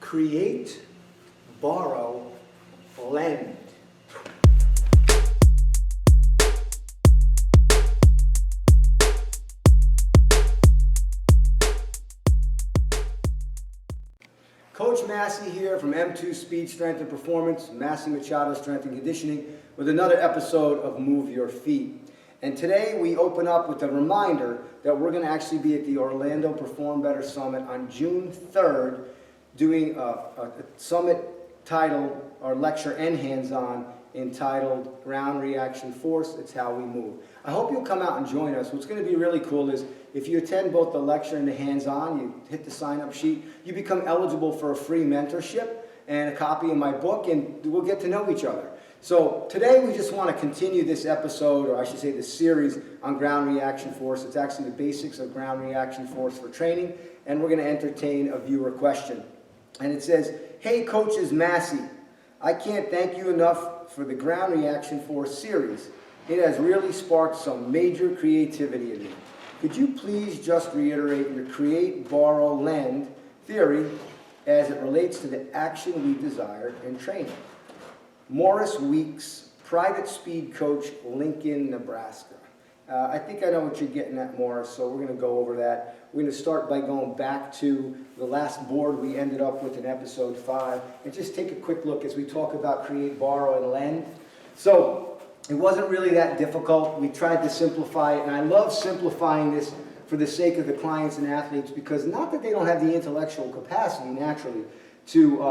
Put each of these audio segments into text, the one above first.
create, borrow, lend. Coach Massi here from M2 Speed, Strength and Performance, Massi Machado Strength and Conditioning, with another episode of Move Your Feet. And today we open up with a reminder that we're going to actually be at the Orlando Perform Better Summit on June 3rd, doing a summit titled, or lecture and hands-on, entitled Ground Reaction Force, It's How We Move. I hope you'll come out and join us. What's going to be really cool is if you attend both the lecture and the hands-on, you hit the sign-up sheet, you become eligible for a free mentorship and a copy of my book, and we'll get to know each other. So today we just want to continue this episode, or I should say this series, on ground reaction force. It's actually the basics of ground reaction force for training, and we're going to entertain a viewer question. And it says, "Hey Coaches Massi, I can't thank you enough for the ground reaction force series. It has really sparked some major creativity in me. Could you please just reiterate your create, borrow, lend theory as it relates to the action we desire in training? Morris Weeks, private speed coach, Lincoln, Nebraska." I think I know what you're getting at, Morris, so we're going to go over that. We're going to start by going back to the last board we ended up with in episode 5, and just take a quick look as we talk about create, borrow, and lend. So it wasn't really that difficult. We tried to simplify it, and I love simplifying this for the sake of the clients and athletes, because not that they don't have the intellectual capacity naturally to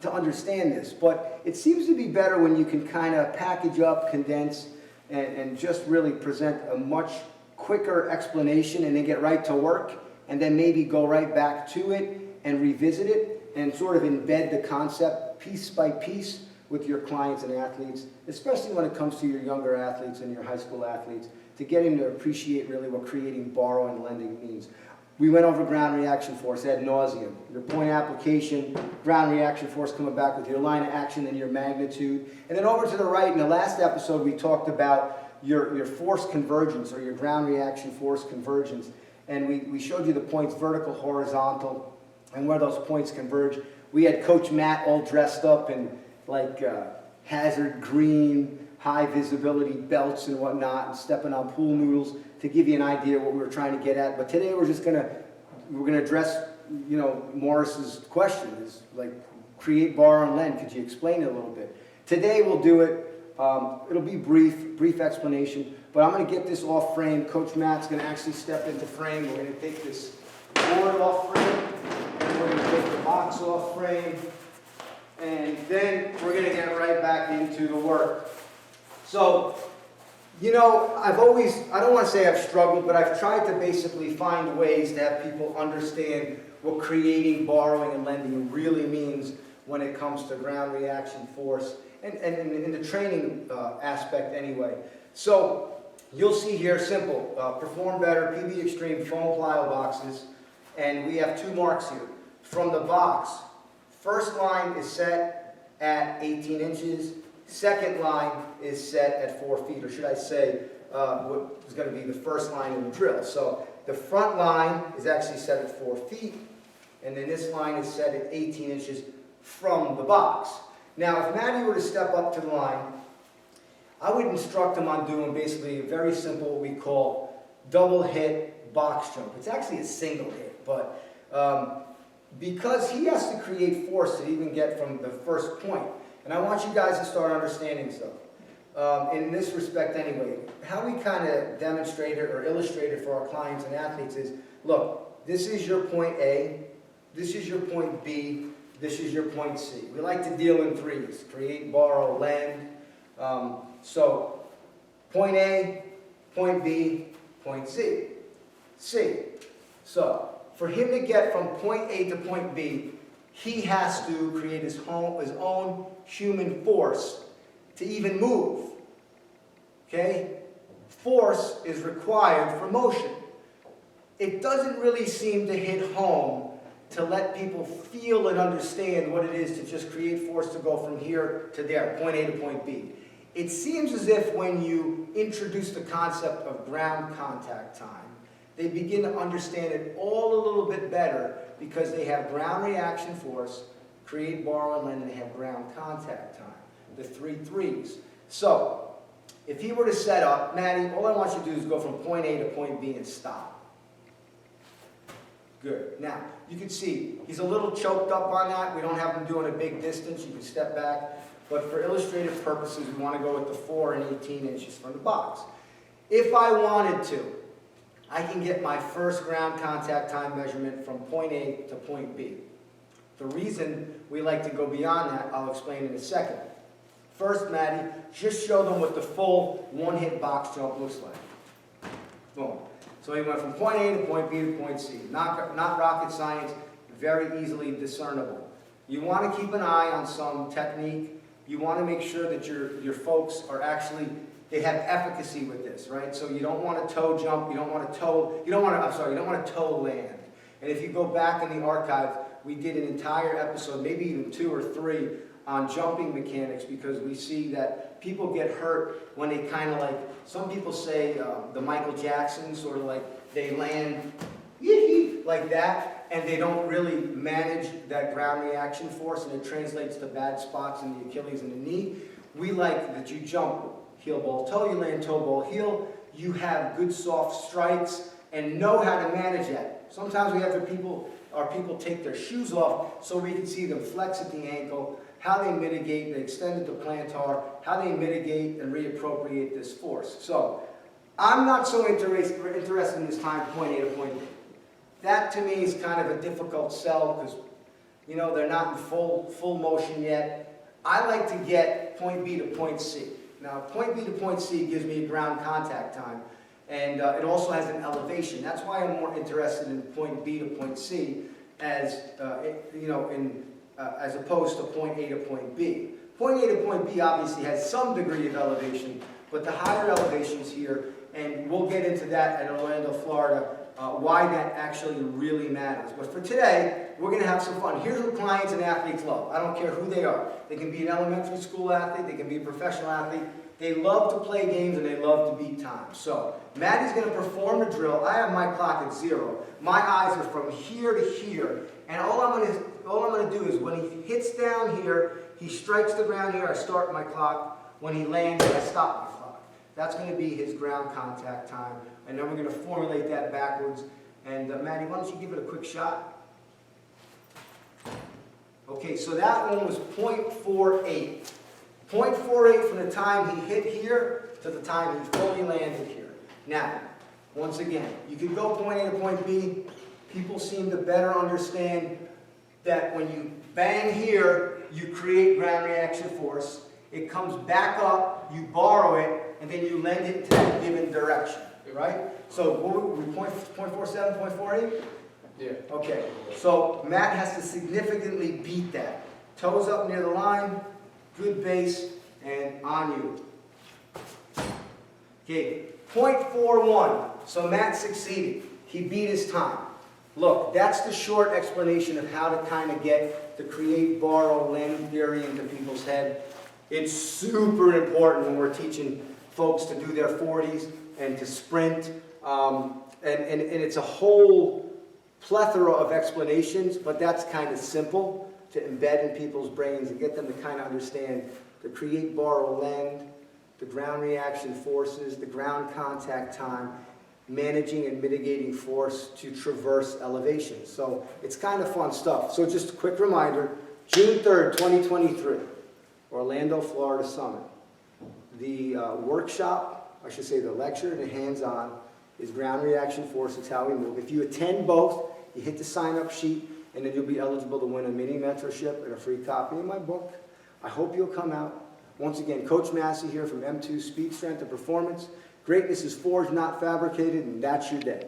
understand this, but it seems to be better when you can kind of package up, condense, and just really present a much quicker explanation and then get right to work, and then maybe go right back to it and revisit it and sort of embed the concept piece by piece with your clients and athletes, especially when it comes to your younger athletes and your high school athletes, to get them to appreciate really what creating, borrow, and lending means. We went over ground reaction force ad nauseum. Your point application, ground reaction force coming back with your line of action and your magnitude. And then over to the right, in the last episode, we talked about your force convergence, or your ground reaction force convergence. And we showed you the points vertical, horizontal, and where those points converge. We had Coach Matt all dressed up in like hazard green, high visibility belts and whatnot, and stepping on pool noodles to give you an idea of what we were trying to get at. But today we're gonna address, Morris's question is like create, borrow, and lend. Could you explain it a little bit? Today we'll do it. It'll be brief explanation, but I'm gonna get this off frame. Coach Matt's gonna actually step into frame. We're gonna take this board off frame, and we're gonna take the box off frame, and then we're gonna get right back into the work. So, I don't want to say I've struggled, but I've tried to basically find ways to have people understand what creating, borrowing, and lending really means when it comes to ground reaction force, and in the training aspect anyway. So, you'll see here, simple, Perform Better, PB Extreme foam plyo boxes, and we have 2 marks here. From the box, first line is set at 18 inches, second line is set at 4 feet, or should I say, what is going to be the first line in the drill. So the front line is actually set at 4 feet, and then this line is set at 18 inches from the box. Now, if Maddie were to step up to the line, I would instruct him on doing basically a very simple, what we call double hit box jump. It's actually a single hit, but because he has to create force to even get from the first point. And I want you guys to start understanding stuff. In this respect anyway, how we kind of demonstrate it or illustrate it for our clients and athletes is, look, this is your point A, this is your point B, this is your point C. We like to deal in 3s, create, borrow, lend. So, point A, point B, point C. So, for him to get from point A to point B, he has to create his own human force to even move. Okay? Force is required for motion. It doesn't really seem to hit home to let people feel and understand what it is to just create force to go from here to there, point A to point B. It seems as if when you introduce the concept of ground contact time, they begin to understand it all a little bit better because they have ground reaction force, create, borrow, and lend, and they have ground contact time. The 3 threes. So, if he were to set up, Maddie, all I want you to do is go from point A to point B and stop. Good. Now, you can see he's a little choked up on that. We don't have him doing a big distance. You can step back. But for illustrative purposes, we want to go with the 4 and 18 inches from the box. If I wanted to, I can get my first ground contact time measurement from point A to point B. The reason we like to go beyond that, I'll explain in a second. First, Maddie, just show them what the full one-hit box jump looks like. Boom. So he went from point A to point B to point C. Not rocket science, very easily discernible. You want to keep an eye on some technique. You want to make sure that your folks are actually, they have efficacy with this, right? So you don't want to toe jump, you don't want to toe land. And if you go back in the archives, we did an entire episode, maybe even 2 or 3, on jumping mechanics, because we see that people get hurt when they kind of like, some people say the Michael Jackson, sort of like they land like that, and they don't really manage that ground reaction force, and it translates to bad spots in the Achilles and the knee. We like that you jump heel ball toe, you land toe ball heel, you have good soft strikes, and know how to manage that. Sometimes we have people take their shoes off so we can see them flex at the ankle, how they mitigate, they extend the plantar, how they mitigate and reappropriate this force. So, I'm not so interested in this time point A to point B. That to me is kind of a difficult sell because, you know, they're not in full motion yet. I like to get point B to point C. Now, point B to point C gives me a ground contact time, and it also has an elevation. That's why I'm more interested in point B to point C as, as opposed to point A to point B. Point A to point B obviously has some degree of elevation, but the higher elevations here, and we'll get into that at Orlando, Florida, why that actually really matters. But for today, we're going to have some fun. Here's what clients and athletes love. I don't care who they are. They can be an elementary school athlete, they can be a professional athlete. They love to play games and they love to beat time. So, Maddie's going to perform a drill. I have my clock at 0. My eyes are from here to here. And all I'm going to do is when he hits down here, he strikes the ground here, I start my clock. When he lands, I stop my clock. That's going to be his ground contact time. And then we're going to formulate that backwards. And Maddie, why don't you give it a quick shot? Okay, so that one was 0.48. 0.48 from the time he hit here to the time he fully landed here. Now, once again, you can go point A to point B. People seem to better understand that when you bang here, you create ground reaction force. It comes back up, you borrow it, and then you lend it to that given direction, right? So, what were we 0.47, 0.48? Yeah. Okay, so Matt has to significantly beat that. Toes up near the line, good base, and on you. Okay, 0.41. So Matt succeeded. He beat his time. Look, that's the short explanation of how to kind of get the create, borrow, lend theory into people's head. It's super important when we're teaching folks to do their 40s and to sprint. And it's a whole plethora of explanations, but that's kind of simple to embed in people's brains and get them to kind of understand the create, borrow, lend, the ground reaction forces, the ground contact time, managing and mitigating force to traverse elevation. So it's kind of fun stuff. So just a quick reminder, June 3rd, 2023, Orlando, Florida Summit. The workshop, I should say the lecture, the hands-on, is ground reaction force. It's how we move. If you attend both, you hit the sign-up sheet, and then you'll be eligible to win a mini mentorship and a free copy of my book. I hope you'll come out. Once again, Coach Massi here from M2 Speed, Strength, and Performance. Greatness is forged, not fabricated, and that's your day.